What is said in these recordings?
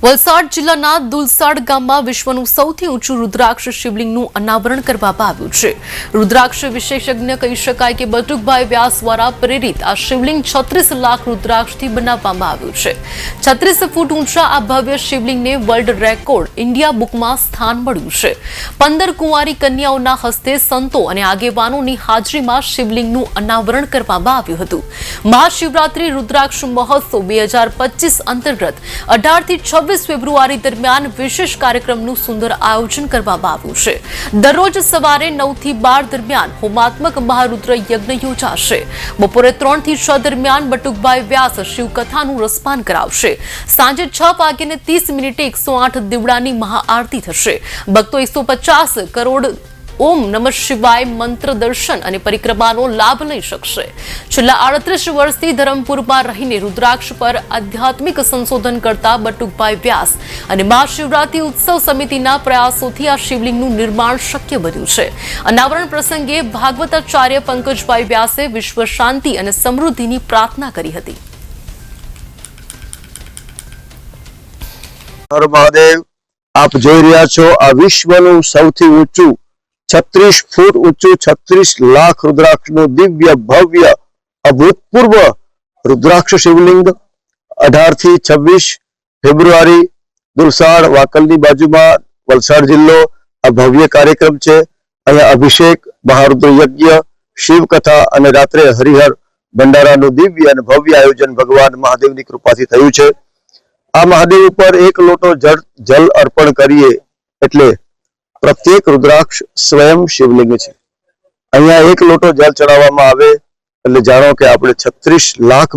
વલસાડ જિલ્લાના દુલસાડ ગામમાં વિશ્વનું સૌથી ઊંચું રુદ્રાક્ષ શિવલિંગનું અનાવરણ કરવામાં આવ્યું છે। રુદ્રાક્ષ વિશેષજ્ઞ કહી શકાય કે બટુકભાઈ વ્યાસ દ્વારા પ્રેરિત આ શિવલિંગ 36 લાખ રુદ્રાક્ષથી બનાવવામાં આવ્યું છે। 36 ફૂટ ઊંચા આ ભવ્ય શિવલિંગને વર્લ્ડ રેકોર્ડ ઇન્ડિયા બુકમાં સ્થાન મળ્યું છે। 15 કુંવારી કન્યાઓના હસ્તે સંતો અને આગેવાનોની હાજરીમાં શિવલિંગનું અનાવરણ કરવામાં આવ્યું હતું। મહાશિવરાત્રી રુદ્રાક્ષ મહોત્સવ 2025 અંતર્ગત 18 થી 26 ફેબ્રુઆરી દરમિયાન વિશેષ કાર્યક્રમનું સુંદર આયોજન કરવામાં આવ્યું છે। દરરોજ સવારે 9 થી 12 દરમિયાન હોમાત્મક મહારુદ્ર યજ્ઞ યોજાશે। બપોરે 3 થી 6 દરમિયાન બટુકભાઈ વ્યાસ શિવકથાનું રસપાન કરાવશે। સાંજે 6 વાગ્યે 30 મિનિટે 108 દીવડાની મહાઆરતી થશે। ભક્તો 150 કરોડ ઓમ નમઃ શિવાય મંત્ર દર્શન અને પરિક્રમાનો લાભ લઈ શકશે। છેલ્લા 38 વર્ષથી ધરમપુરમાં રહીને રુદ્રાક્ષ પર આધ્યાત્મિક સંશોધન કરતા બટુકભાઈ વ્યાસ અને મહાશિવરાત્રી ઉત્સવ સમિતિના પ્રયાસોથી આ શિવલિંગનું નિર્માણ શક્ય બન્યું છે। અનાવરણ પ્રસંગે ભાગવતાચાર્ય પંકજભાઈ વ્યાસે વિશ્વ શાંતિ અને સમૃદ્ધિની પ્રાર્થના કરી હતી। હર મહાદેવ, આપ જોઈ રહ્યા છો આ વિશ્વનું સૌથી ઊંચું 36 ફૂટ ઊંચું 36 લાખ રુદ્રાક્ષનું દિવ્ય ભવ્ય અભૂતપૂર્વ રુદ્રાક્ષ શિવલિંગ 18 થી 26 ફેબ્રુઆરી દુલસાડ વાકલની બાજુમાં વલસાડ જિલ્લો આ ભવ્ય કાર્યક્રમ છે। અહીંયા અભિષેક, મહારુદ્ર યજ્ઞ, શિવકથા અને રાત્રે હરિહર ભંડારાનું દિવ્ય અને ભવ્ય આયોજન ભગવાન મહાદેવની કૃપાથી થયું છે। આ મહાદેવ ઉપર 1 લોટો જલ અર્પણ કરીએ એટલે પ્રત્યેક રુદ્રાક્ષ સ્વયં શિવલિંગ છે। અહીંયા 1 લોટો જલ ચડાવવામાં આવે એટલે જાણો કે આપણે 36 લાખ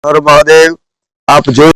હર મહાદેવ, આપ જોઈ